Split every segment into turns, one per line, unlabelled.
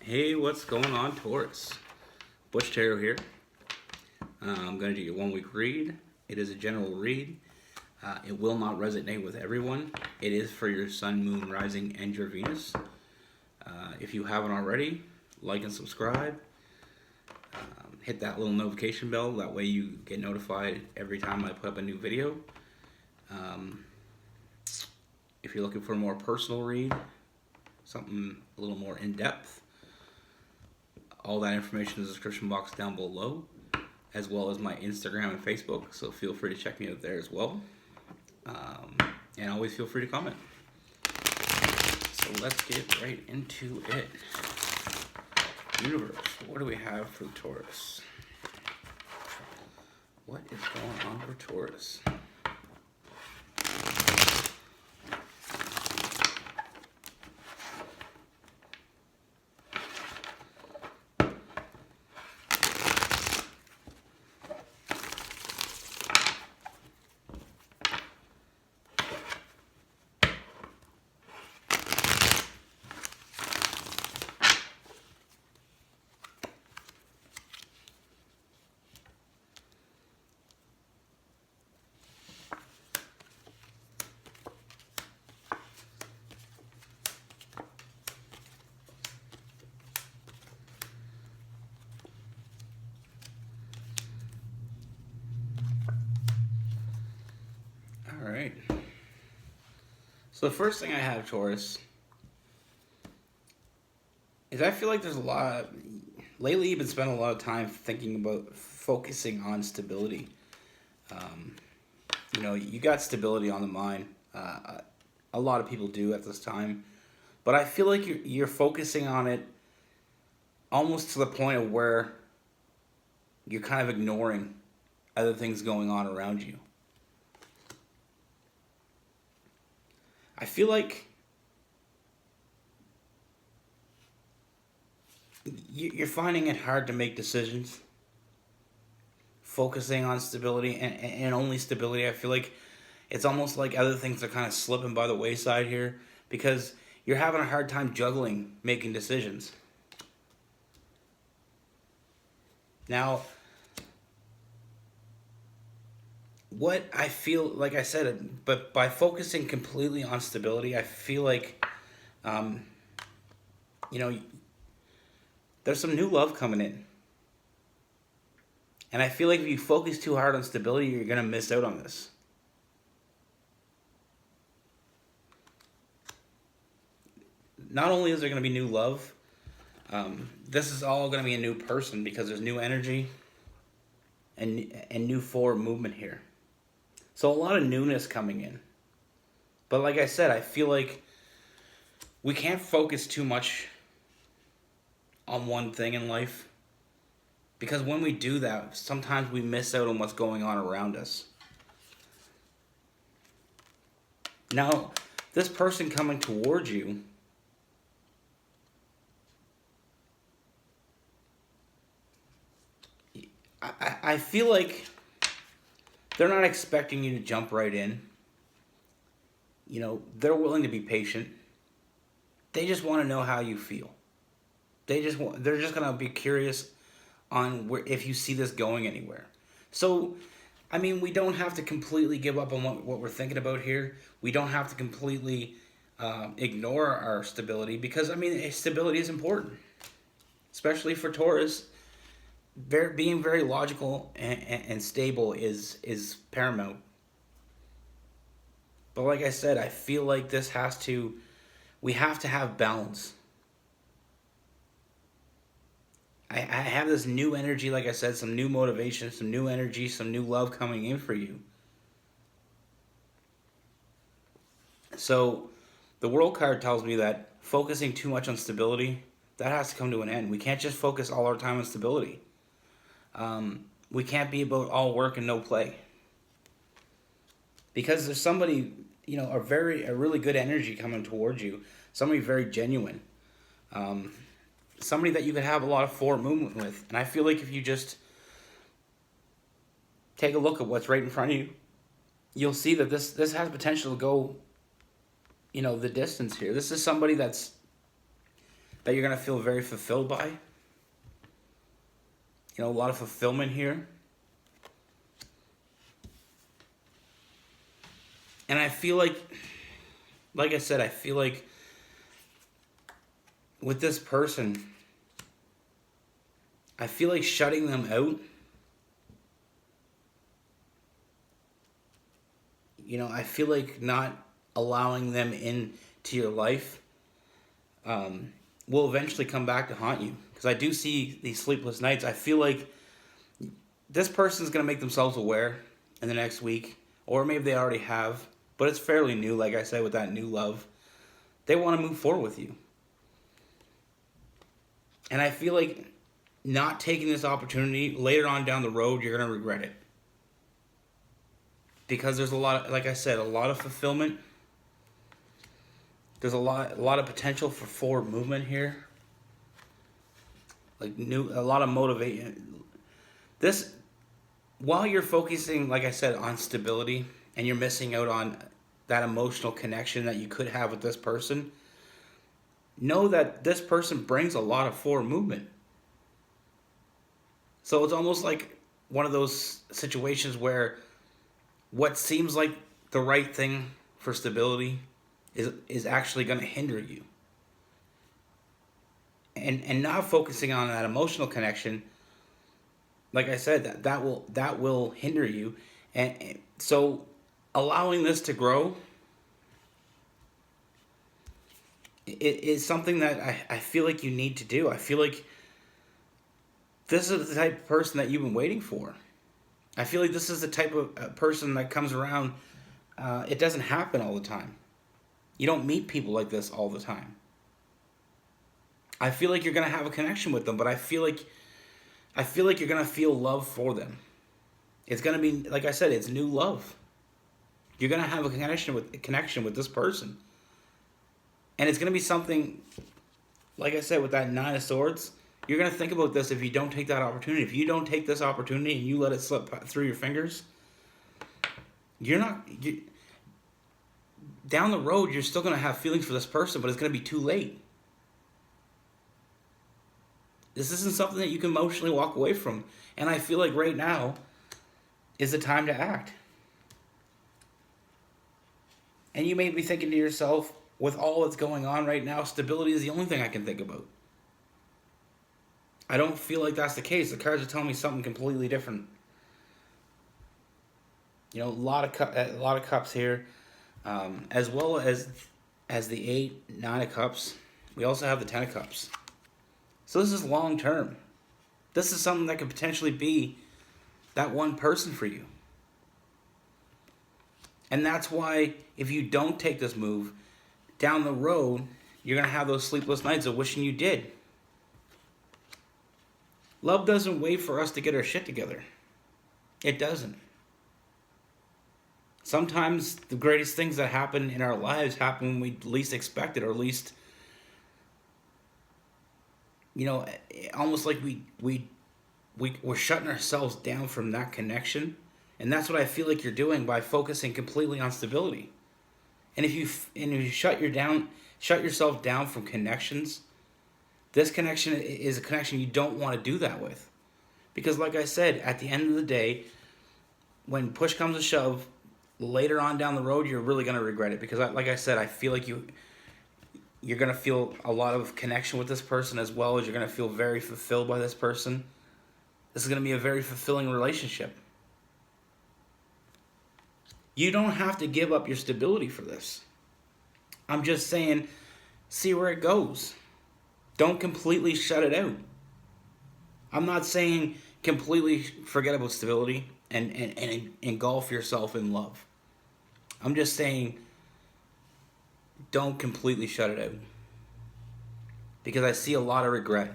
Hey, what's going on, Taurus? Bush Tarot here. I'm going to do your 1 week read. It is a general read. It will not resonate with everyone. It is for your Sun, Moon, Rising, and your Venus. If you haven't already, like and subscribe. Hit that little notification bell. That way you get notified every time I put up a new video. If you're looking for a more personal read, something a little more in-depth, all that information in the description box down below, as well as my Instagram and Facebook, so feel free to check me out there as well. And always feel free to comment. So let's get right into it. Universe, what do we have for Taurus? What is going on for Taurus? All right. So the first thing I have, Taurus, is I feel like there's a lot. Lately, you've been spending a lot of time thinking about focusing on stability. You got stability on the mind. A lot of people do at this time, but I feel like you're focusing on it almost to the point of where you're kind of ignoring other things going on around you. I feel like you're finding it hard to make decisions, focusing on stability and only stability. I feel like it's almost like other things are kind of slipping by the wayside here because you're having a hard time juggling making decisions. Now, what I feel, like I said, but by focusing completely on stability, I feel like, there's some new love coming in. And I feel like if you focus too hard on stability, you're going to miss out on this. Not only is there going to be new love, this is all going to be a new person because there's new energy and new forward movement here. So a lot of newness coming in. But like I said, I feel like we can't focus too much on one thing in life. Because when we do that, sometimes we miss out on what's going on around us. Now, this person coming towards you, I feel like they're not expecting you to jump right in. They're willing to be patient. They just want to know how you feel. They're just going to be curious on if you see this going anywhere. So, we don't have to completely give up on what we're thinking about here. We don't have to completely ignore our stability because, stability is important. Especially for Taurus. Being very logical and stable is paramount. But like I said, I feel like we have to have balance. I have this new energy, like I said, some new motivation, some new energy, some new love coming in for you. So the World card tells me that focusing too much on stability, that has to come to an end. We can't just focus all our time on stability. We can't be about all work and no play. Because there's somebody, a really good energy coming towards you. Somebody very genuine. Somebody that you could have a lot of forward movement with. And I feel like if you just take a look at what's right in front of you, you'll see that this has potential to go, the distance here. This is somebody that's that you're going to feel very fulfilled by. A lot of fulfillment here. And I feel like I said, I feel like with this person, I feel like shutting them out. I feel like not allowing them into your life will eventually come back to haunt you. Because I do see these sleepless nights. I feel like this person's going to make themselves aware in the next week. Or maybe they already have. But it's fairly new, like I said, with that new love. They want to move forward with you. And I feel like not taking this opportunity, later on down the road, you're going to regret it. Because there's a lot, like I said, a lot of fulfillment. There's a lot of potential for forward movement here. A lot of motivation. This, while you're focusing, like I said, on stability, and you're missing out on that emotional connection that you could have with this person, know that this person brings a lot of forward movement. So it's almost like one of those situations where what seems like the right thing for stability is actually going to hinder you. And not focusing on that emotional connection, like I said, that will hinder you. And so allowing this to grow is something that I feel like you need to do. I feel like this is the type of person that you've been waiting for. I feel like this is the type of person that comes around. It doesn't happen all the time. You don't meet people like this all the time. I feel like you're going to have a connection with them, but I feel like you're going to feel love for them. It's going to be, like I said, it's new love. You're going to have a connection with this person. And it's going to be something, like I said, with that Nine of Swords, you're going to think about this if you don't take that opportunity. If you don't take this opportunity and you let it slip through your fingers, down the road, you're still going to have feelings for this person, but it's going to be too late. This isn't something that you can emotionally walk away from. And I feel like right now is the time to act. And you may be thinking to yourself, with all that's going on right now, stability is the only thing I can think about. I don't feel like that's the case. The cards are telling me something completely different. A lot of cups here, as well as the 8, 9 of cups. We also have the 10 of cups. So this is long term. This is something that could potentially be that one person for you. And that's why if you don't take this move, down the road, you're going to have those sleepless nights of wishing you did. Love doesn't wait for us to get our shit together. It doesn't. Sometimes the greatest things that happen in our lives happen when we least expect it, or least, almost like we're shutting ourselves down from that connection. And that's what I feel like you're doing by focusing completely on stability. And if you shut yourself down from connections, this connection is a connection you don't want to do that with. Because like I said, at the end of the day, when push comes to shove, later on down the road, you're really going to regret it. Because like I said, I feel like you're going to feel a lot of connection with this person, as well as you're going to feel very fulfilled by this person. This is going to be a very fulfilling relationship. You don't have to give up your stability for this. I'm just saying, see where it goes. Don't completely shut it out. I'm not saying completely forget about stability and engulf yourself in love. I'm just saying don't completely shut it out. Because I see a lot of regret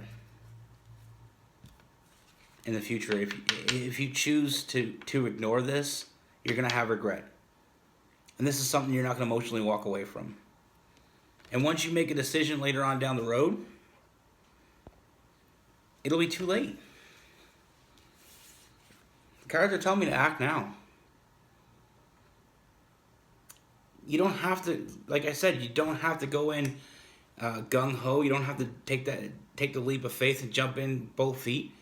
in the future. If you choose to ignore this, you're going to have regret. And this is something you're not going to emotionally walk away from. And once you make a decision later on down the road, it'll be too late. The cards are telling me to act now. You don't have to, like I said, you don't have to go in gung ho. You don't have to take the leap of faith and jump in both feet.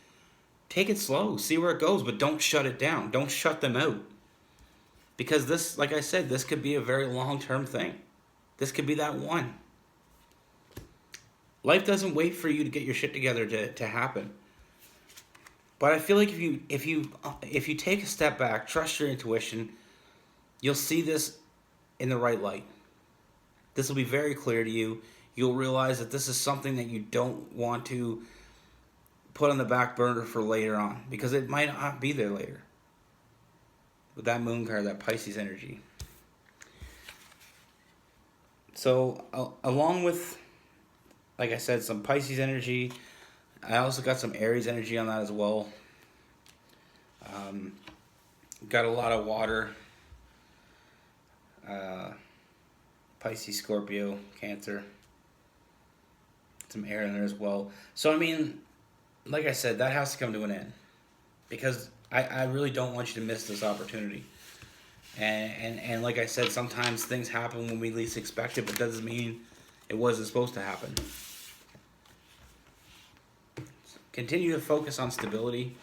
Take it slow, see where it goes, but don't shut it down. Don't shut them out. Because this, like I said, this could be a very long-term thing. This could be that one. Life doesn't wait for you to get your shit together to happen. But I feel like if you take a step back, trust your intuition, you'll see this in the right light. This will be very clear to you. You'll realize that this is something that you don't want to put on the back burner for later on, because it might not be there later. With that moon card, that Pisces energy. So along with, like I said, some Pisces energy, I also got some Aries energy on that as well. Got a lot of water. Pisces, Scorpio, Cancer. Some air in there as well. So I mean, like I said, that has to come to an end. Because I really don't want you to miss this opportunity. And like I said, sometimes things happen when we least expect it, but that doesn't mean it wasn't supposed to happen. Continue to focus on stability.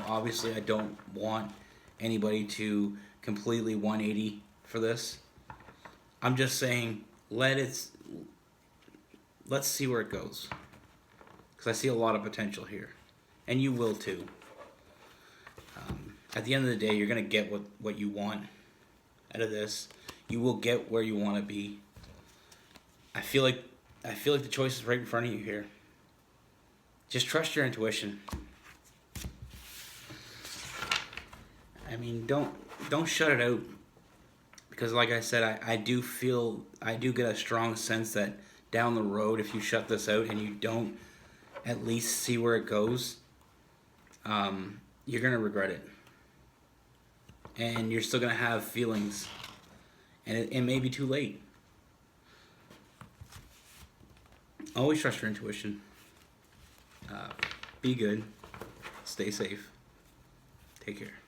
Obviously I don't want anybody to completely 180 for this. I'm just saying, let's see where it goes. Because I see a lot of potential here. And you will too. At the end of the day, you're going to get what you want out of this. You will get where you want to be. I feel like the choice is right in front of you here. Just trust your intuition. I mean, don't shut it out. Because like I said, I do get a strong sense that down the road, if you shut this out and you don't at least see where it goes, you're going to regret it. And you're still going to have feelings. And it may be too late. Always trust your intuition. Be good. Stay safe. Take care.